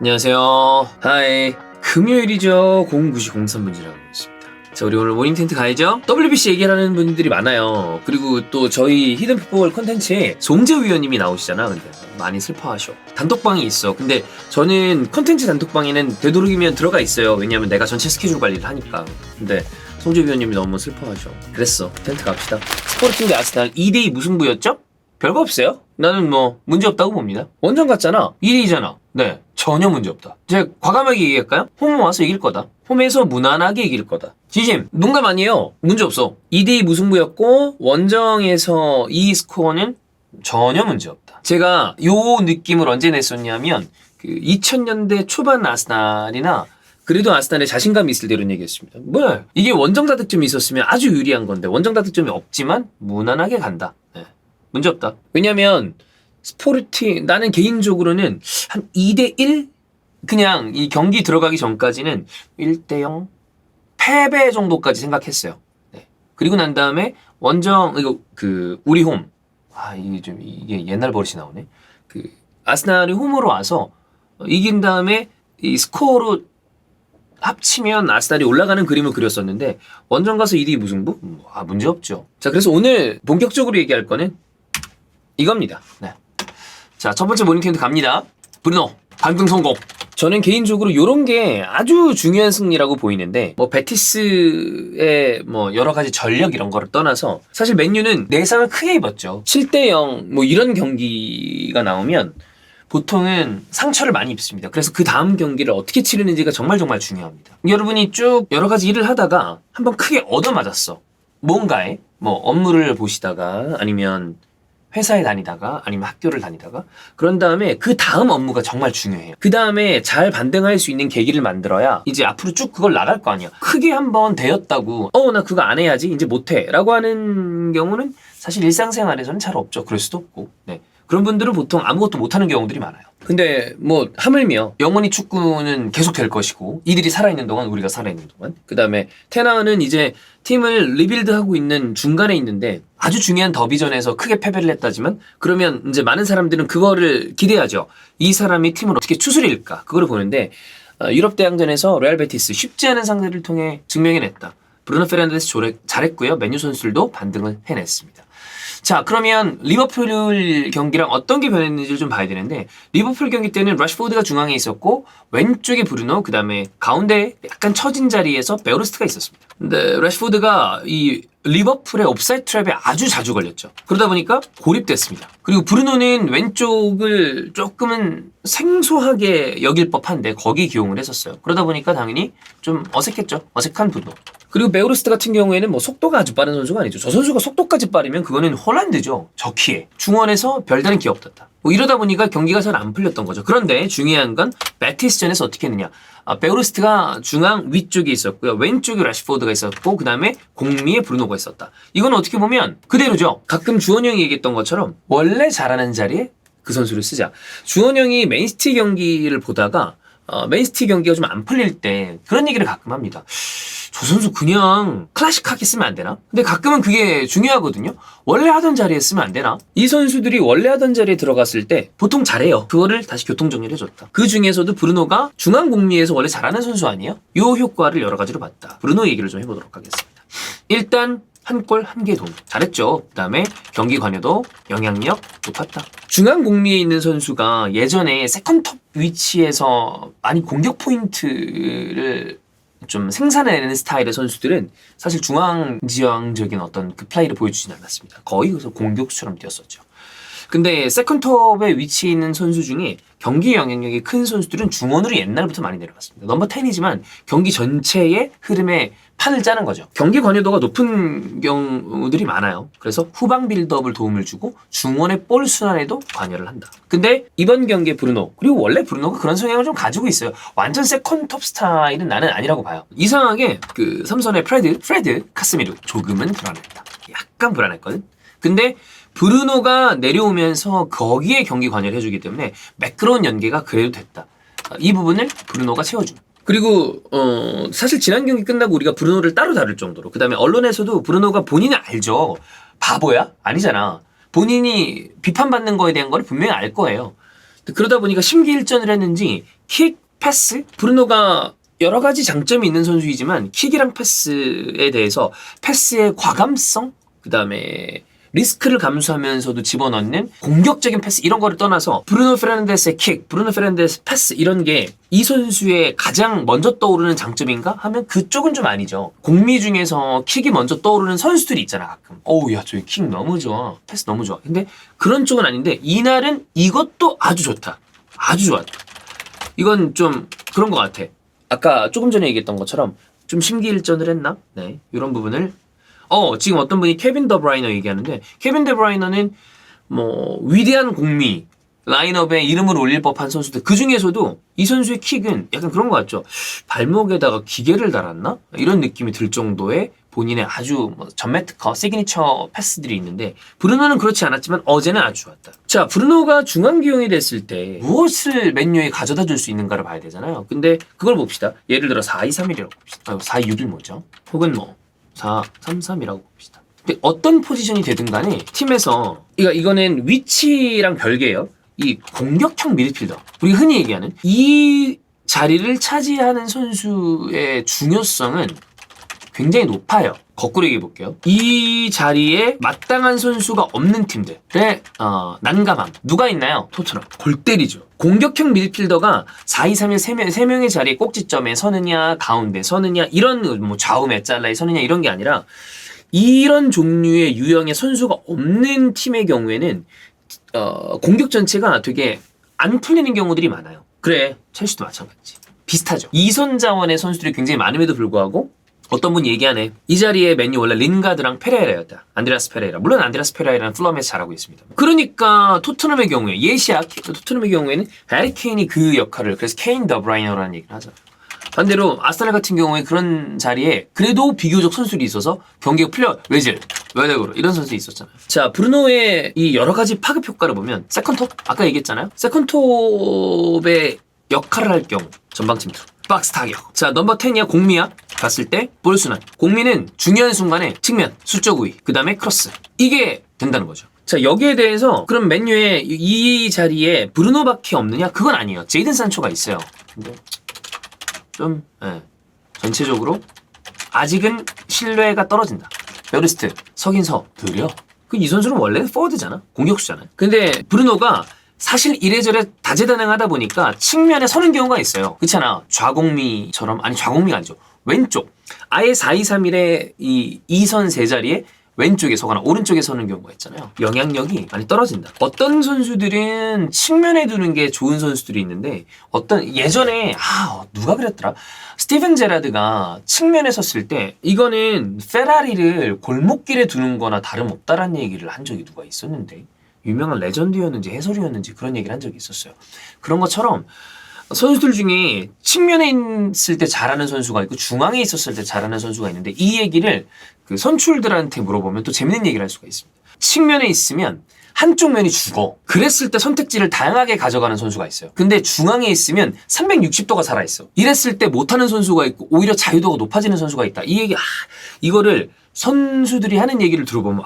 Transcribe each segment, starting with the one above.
안녕하세요. 하이. 금요일이죠. 09시 03분이라고 있습니다. 자, 우리 오늘 모닝 텐트 가야죠. WBC 얘기하는 분들이 많아요. 그리고 또 저희 히든 풋볼 컨텐츠에 송재우 위원님이 나오시잖아. 근데 많이 슬퍼하셔. 단톡방이 있어. 근데 저는 컨텐츠 단톡방에는 되도록이면 들어가 있어요. 왜냐면 내가 전체 스케줄 관리를 하니까. 근데 송재우 위원님이 너무 슬퍼하셔. 그랬어. 텐트 갑시다. 스포르팅 대 아스날 2대2 무승부였죠? 별거 없어요. 나는 뭐 문제 없다고 봅니다. 원정 갔잖아. 2대2잖아. 네, 전혀 문제 없다. 제가 과감하게 얘기할까요? 홈 와서 이길 거다. 홈에서 무난하게 이길 거다. 진심, 농담 아니에요. 문제 없어. 2대2 무승부였고 원정에서 이 스코어는 전혀 문제 없다. 제가 요 느낌을 언제 냈었냐면 그 2000년대 초반 아스날이나 그래도 아스날에 자신감이 있을 때 이런 얘기했습니다. 뭐야? 이게 원정 다득점이 있었으면 아주 유리한 건데 원정 다득점이 없지만 무난하게 간다. 네. 문제 없다. 왜냐면 스포르팅 나는 개인적으로는 한 2대1 그냥 이 경기 들어가기 전까지는 1대0 패배 정도까지 생각했어요. 네. 그리고 난 다음에 원정 이거 그 우리 홈 이게 옛날 버릇이 나오네. 그 아스날이 홈으로 와서 이긴 다음에 이 스코어로 합치면 아스날이 올라가는 그림을 그렸었는데 원정 가서 2대2 무승부? 문제 없죠. 자, 그래서 오늘 본격적으로 얘기할 거는 이겁니다. 네. 자, 첫 번째 모닝 텐트 갑니다. 브루노 반등 성공. 저는 개인적으로 요런 게 아주 중요한 승리라고 보이는데 뭐 베티스의 뭐 여러 가지 전력 이런 거를 떠나서 사실 맨유는 내상을 크게 입었죠. 7대0 뭐 이런 경기가 나오면 보통은 상처를 많이 입습니다. 그래서 그 다음 경기를 어떻게 치르는지가 정말 중요합니다. 여러분이 쭉 여러 가지 일을 하다가 한번 크게 얻어맞았어. 뭔가에 뭐 업무를 보시다가 아니면 회사에 다니다가 아니면 학교를 다니다가 그런 다음에 그 다음 업무가 정말 중요해요. 그 다음에 잘 반등할 수 있는 계기를 만들어야 이제 앞으로 쭉 그걸 나갈 거 아니야. 크게 한번 되었다고 나 그거 안 해야지 이제 못해 라고 하는 경우는 사실 일상생활에서는 잘 없죠. 그럴 수도 없고 네. 그런 분들은 보통 아무것도 못하는 경우들이 많아요. 근데 뭐 하물며 영원히 축구는 계속 될 것이고 이들이 살아있는 동안 우리가 살아있는 동안 그 다음에 테나는 이제 팀을 리빌드하고 있는 중간에 있는데 아주 중요한 더비전에서 크게 패배를 했다지만 그러면 이제 많은 사람들은 그거를 기대하죠. 이 사람이 팀을 어떻게 추스릴까 그거를 보는데 유럽 대항전에서 레알 베티스 쉽지 않은 상대를 통해 증명해냈다. 브루노 페르난데스 잘했고요. 맨유 선수들도 반등을 해냈습니다. 자, 그러면 리버풀 경기랑 어떤 게 변했는지를 좀 봐야 되는데 리버풀 경기 때는 래시포드가 중앙에 있었고 왼쪽에 브루노 그 다음에 가운데 약간 처진 자리에서 베오르스트가 있었습니다. 근데 래시포드가 이 리버풀의 옵사이드 트랩에 아주 자주 걸렸죠. 그러다 보니까 고립됐습니다. 그리고 브루노는 왼쪽을 조금은 생소하게 여길 법한데 거기 기용을 했었어요. 그러다 보니까 당연히 좀 어색했죠. 어색한 브루노. 그리고 베오르스트 같은 경우에는 뭐 속도가 아주 빠른 선수가 아니죠. 저 선수가 속도까지 빠르면 그거는 홀란드죠. 저 키에. 중원에서 별다른 기회 없었다. 뭐 이러다 보니까 경기가 잘 안 풀렸던 거죠. 그런데 중요한 건 베티스전에서 어떻게 했느냐. 베오르스트가 중앙 위쪽에 있었고요. 왼쪽에 래시포드가 있었고 그 다음에 공미에 브루노가 있었다. 이건 어떻게 보면 그대로죠. 가끔 주원 형이 얘기했던 것처럼 원래 잘하는 자리에 그 선수를 쓰자. 주원 형이 맨시티 경기를 보다가 맨시티 경기가 좀 안 풀릴 때 그런 얘기를 가끔 합니다. 저 선수 그냥 클래식하게 쓰면 안 되나? 근데 가끔은 그게 중요하거든요. 원래 하던 자리에 쓰면 안 되나? 이 선수들이 원래 하던 자리에 들어갔을 때 보통 잘해요. 그거를 다시 교통정리를 해줬다. 그 중에서도 브루노가 중앙 공미에서 원래 잘하는 선수 아니에요? 요 효과를 여러 가지로 봤다. 브루노 얘기를 좀 해보도록 하겠습니다. 일단 한 골 한 개 도움. 잘했죠. 그 다음에 경기 관여도 영향력 높았다. 중앙 공미에 있는 선수가 예전에 세컨톱 위치에서 많이 공격 포인트를 좀 생산해내는 스타일의 선수들은 사실 중앙지향적인 어떤 그 플레이를 보여주진 않았습니다. 거의 그래서 공격수처럼 뛰었었죠. 근데 세컨톱에 위치해 있는 선수 중에 경기 영향력이 큰 선수들은 중원으로 옛날부터 많이 내려갔습니다. 넘버 10이지만 경기 전체의 흐름에 판을 짜는 거죠. 경기 관여도가 높은 경우들이 많아요. 그래서 후방 빌드업을 도움을 주고 중원의 볼 순환에도 관여를 한다. 근데 이번 경기에 브루노, 그리고 원래 브루노가 그런 성향을 좀 가지고 있어요. 완전 세컨톱 스타일은 나는 아니라고 봐요. 이상하게 그 삼선의 프레드 카스미르 조금은 불안했다. 약간 불안했거든. 근데 브루노가 내려오면서 거기에 경기 관여를 해주기 때문에 매끄러운 연계가 그래도 됐다. 이 부분을 브루노가 채워준. 그리고 사실 지난 경기 끝나고 우리가 브루노를 따로 다룰 정도로 그 다음에 언론에서도 브루노가 본인은 알죠. 바보야? 아니잖아. 본인이 비판받는 거에 대한 걸 분명히 알 거예요. 그러다 보니까 심기일전을 했는지 킥, 패스. 브루노가 여러 가지 장점이 있는 선수이지만 킥이랑 패스에 대해서 패스의 과감성, 그 다음에 리스크를 감수하면서도 집어넣는 공격적인 패스 이런 거를 떠나서 브루노 페르난데스의 킥, 브루노 페르난데스 패스 이런 게 이 선수의 가장 먼저 떠오르는 장점인가 하면 그쪽은 좀 아니죠. 공미 중에서 킥이 먼저 떠오르는 선수들이 있잖아 가끔. 어우 야 저기 킥 너무 좋아, 패스 너무 좋아. 근데 그런 쪽은 아닌데 이날은 이것도 아주 좋다, 아주 좋았다. 이건 좀 그런 것 같아. 아까 조금 전에 얘기했던 것처럼 좀 심기일전을 했나? 네, 이런 부분을 지금 어떤 분이 케빈 더 브라이너 얘기하는데 케빈 더 브라이너는 뭐 위대한 공미 라인업에 이름을 올릴 법한 선수들 그 중에서도 이 선수의 킥은 약간 그런 것 같죠. 발목에다가 기계를 달았나? 이런 느낌이 들 정도의 본인의 아주 전매 특허 시그니처 패스들이 있는데 브루노는 그렇지 않았지만 어제는 아주 좋았다. 자, 브루노가 중앙 기용이 됐을 때 무엇을 맨유에 가져다 줄 수 있는가를 봐야 되잖아요. 근데 그걸 봅시다. 예를 들어 4-2-3-1이라고 봅시다. 4-2-6-1 뭐죠? 혹은 뭐 4-3-3이라고 봅시다. 근데 어떤 포지션이 되든 간에 팀에서 이거는 위치랑 별개예요. 이 공격형 미드필더, 우리가 흔히 얘기하는 이 자리를 차지하는 선수의 중요성은 굉장히 높아요. 거꾸로 얘기해 볼게요. 이 자리에 마땅한 선수가 없는 팀들의 난감함 누가 있나요? 토트넘. 골 때리죠. 공격형 미드필더가 4-2-3-1 3명의 자리에 꼭지점에 서느냐 가운데 서느냐 이런 뭐 좌우 몇 잘라에 서느냐 이런 게 아니라 이런 종류의 유형의 선수가 없는 팀의 경우에는 공격 전체가 되게 안 풀리는 경우들이 많아요. 그래, 첼시도 마찬가지. 비슷하죠. 이선 자원의 선수들이 굉장히 많음에도 불구하고 어떤 분이 얘기하네. 이 자리에 맨유 원래 린가드랑 페레이라였다. 안드레아스 페레이라. 물론 안드레아스 페레이라는 플럼에서 잘하고 있습니다. 그러니까 토트넘의 경우에 예시야 토트넘의 경우에는 해리 케인이 그 역할을 그래서 케인 더 브라이너라는 얘기를 하죠. 반대로 아스날 같은 경우에 그런 자리에 그래도 비교적 선수들이 있어서 경기가 풀려 외질, 외곽으로 이런 선수들이 있었잖아요. 자, 브루노의 이 여러 가지 파급 효과를 보면 세컨톱 아까 얘기했잖아요. 세컨톱의 역할을 할 경우 전방팀 투 박스 타격. 자, 넘버 10이야 공미야 갔을 때 볼 순환. 공미는 중요한 순간에 측면, 수적 우위, 그 다음에 크로스. 이게 된다는 거죠. 자, 여기에 대해서 그럼 맨유의 이 자리에 브루노밖에 없느냐? 그건 아니에요. 제이든 산초가 있어요. 근데 좀 전체적으로 아직은 신뢰가 떨어진다. 베르스트 서긴 서 느려. 이 선수는 원래 포워드잖아. 공격수잖아. 근데 브루노가 사실 이래저래 다재다능하다 보니까 측면에 서는 경우가 있어요. 그렇잖아. 좌공미처럼 아니 좌공미가 아니죠. 왼쪽 아예 4-2-3-1의 이 2선 세 자리에 왼쪽에 서거나 오른쪽에 서는 경우가 있잖아요. 영향력이 많이 떨어진다. 어떤 선수들은 측면에 두는 게 좋은 선수들이 있는데 예전에 누가 그랬더라? 스티븐 제라드가 측면에 섰을 때 이거는 페라리를 골목길에 두는 거나 다름없다라는 얘기를 한 적이 누가 있었는데 유명한 레전드였는지 해설이었는지 그런 얘기를 한 적이 있었어요. 그런 것처럼 선수들 중에 측면에 있을 때 잘하는 선수가 있고 중앙에 있었을 때 잘하는 선수가 있는데 이 얘기를 그 선출들한테 물어보면 또 재밌는 얘기를 할 수가 있습니다. 측면에 있으면 한쪽 면이 죽어. 그랬을 때 선택지를 다양하게 가져가는 선수가 있어요. 근데 중앙에 있으면 360도가 살아있어. 이랬을 때 못하는 선수가 있고 오히려 자유도가 높아지는 선수가 있다. 이 얘기 이거를 선수들이 하는 얘기를 들어보면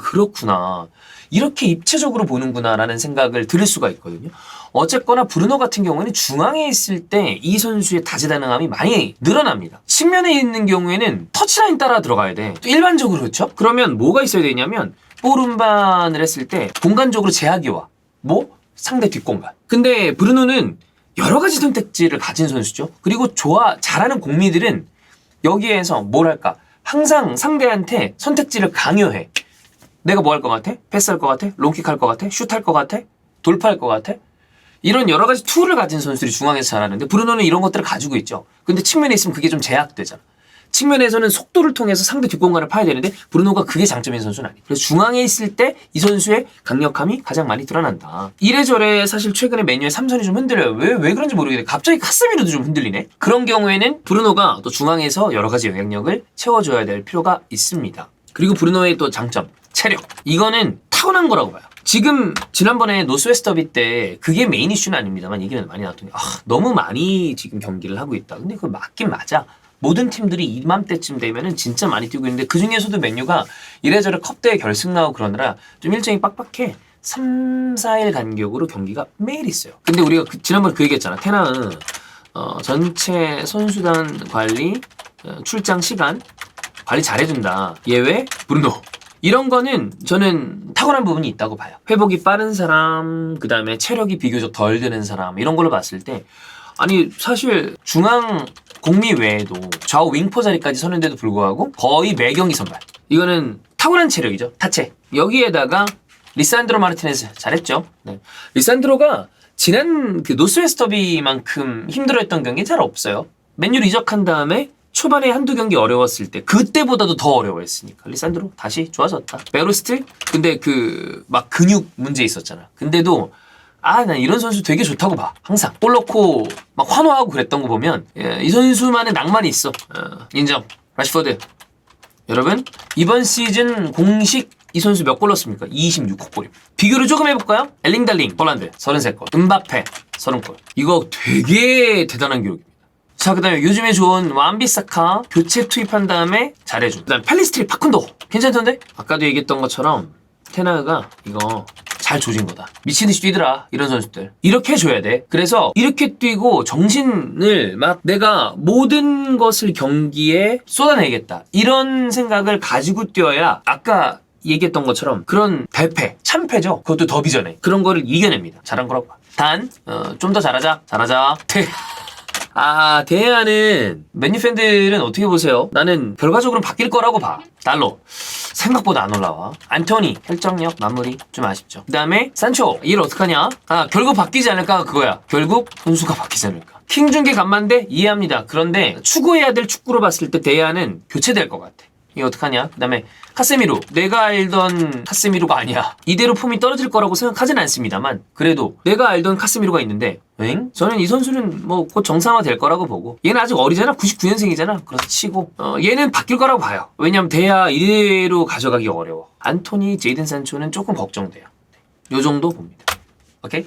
그렇구나. 이렇게 입체적으로 보는구나 라는 생각을 들을 수가 있거든요. 어쨌거나 브루노 같은 경우는 중앙에 있을 때 이 선수의 다재다능함이 많이 늘어납니다. 측면에 있는 경우에는 터치라인 따라 들어가야 돼. 또 일반적으로 그렇죠? 그러면 뭐가 있어야 되냐면 볼 운반을 했을 때 공간적으로 제약이 와. 상대 뒷공간. 근데 브루노는 여러 가지 선택지를 가진 선수죠. 그리고 잘하는 공미들은 여기에서 항상 상대한테 선택지를 강요해. 내가 뭐 할 것 같아? 패스할 것 같아? 롱킥 할 것 같아? 슛할 것 같아? 돌파할 것 같아? 이런 여러 가지 툴을 가진 선수들이 중앙에서 잘하는데 브루노는 이런 것들을 가지고 있죠. 근데 측면에 있으면 그게 좀 제약되잖아. 측면에서는 속도를 통해서 상대 뒷공간을 파야 되는데 브루노가 그게 장점인 선수는 아니에요. 그래서 중앙에 있을 때 이 선수의 강력함이 가장 많이 드러난다. 이래저래 사실 최근에 맨유의 삼선이 좀 흔들려요. 왜 그런지 모르겠는데 갑자기 카세미로도 좀 흔들리네. 그런 경우에는 브루노가 또 중앙에서 여러 가지 영향력을 채워줘야 될 필요가 있습니다. 그리고 브루노의 또 장점, 체력. 이거는 타고난 거라고 봐요. 지난번에 노스웨스트 더비 때 그게 메인 이슈는 아닙니다만 얘기는 많이 나왔더니 너무 많이 지금 경기를 하고 있다. 근데 그거 맞긴 맞아. 모든 팀들이 이맘때쯤 되면은 진짜 많이 뛰고 있는데 그 중에서도 맨유가 이래저래 컵대회 결승 나오고 그러느라 좀 일정이 빡빡해. 3, 4일 간격으로 경기가 매일 있어요. 근데 우리가 지난번에 그 얘기했잖아. 테나는 전체 선수단 관리, 출장 시간 관리 잘해준다. 예외 브루노. 이런 거는 저는 탁월한 부분이 있다고 봐요. 회복이 빠른 사람, 그 다음에 체력이 비교적 덜 드는 사람, 이런 걸로 봤을 때 아니 사실 중앙 공미 외에도 좌우 윙포 자리까지 서는데도 불구하고 거의 매경기 선발. 이거는 탁월한 체력이죠. 타체. 여기에다가 리산드로 마르티네즈 잘했죠. 네. 리산드로가 지난 그 노스웨스터비만큼 힘들어했던 경기 잘 없어요. 맨유로 이적한 다음에 초반에 한두 경기 어려웠을 때 그때보다도 더 어려워했으니까 리산드로 다시 좋아졌다. 베로스트? 근데 그 막 근육 문제 있었잖아. 근데도 난 이런 선수 되게 좋다고 봐. 항상 볼 넣고 막 환호하고 그랬던 거 보면 이 선수만의 낭만이 있어. 인정. 라시포드. 여러분 이번 시즌 공식 이 선수 몇 골 넣었습니까? 26호 골입니다. 비교를 조금 해볼까요? 엘링달링 폴란드 33골, 음바페 30골. 이거 되게 대단한 기록입니다. 자, 그 다음에 요즘에 좋은 완비사카 교체 투입한 다음에 잘해준. 그 다음에 펠리스트리 파쿤도 괜찮던데? 아까도 얘기했던 것처럼 테나가 이거 잘 조진 거다. 미친듯이 뛰더라. 이런 선수들 이렇게 해줘야 돼. 그래서 이렇게 뛰고 정신을 막 내가 모든 것을 경기에 쏟아내겠다 이런 생각을 가지고 뛰어야 아까 얘기했던 것처럼 그런 대패, 참패죠. 그것도 더비 전에 그런 거를 이겨냅니다. 잘한 거라고 봐. 단 좀 더 잘하자. 대안은 맨유 팬들은 어떻게 보세요? 나는 결과적으로 바뀔 거라고 봐. 달러 생각보다 안 올라와. 안토니 결정력 마무리 좀 아쉽죠. 그 다음에 산초 일 어떡하냐? 결국 바뀌지 않을까 그거야. 결국 선수가 바뀌지 않을까. 킹중계 간만데 이해합니다. 그런데 추구해야 될 축구로 봤을 때 대안은 교체될 것 같아. 이거 어떡하냐? 그 다음에 카세미로. 내가 알던 카세미로가 아니야. 이대로 폼이 떨어질 거라고 생각하진 않습니다만 그래도 내가 알던 카세미로가 있는데 저는 이 선수는 뭐 곧 정상화 될 거라고 보고 얘는 아직 어리잖아. 99년생이잖아. 그래서 치고 얘는 바뀔 거라고 봐요. 왜냐면 대야 이대로 가져가기 어려워. 안토니, 제이든 산초는 조금 걱정돼요. 요 정도 봅니다. 오케이?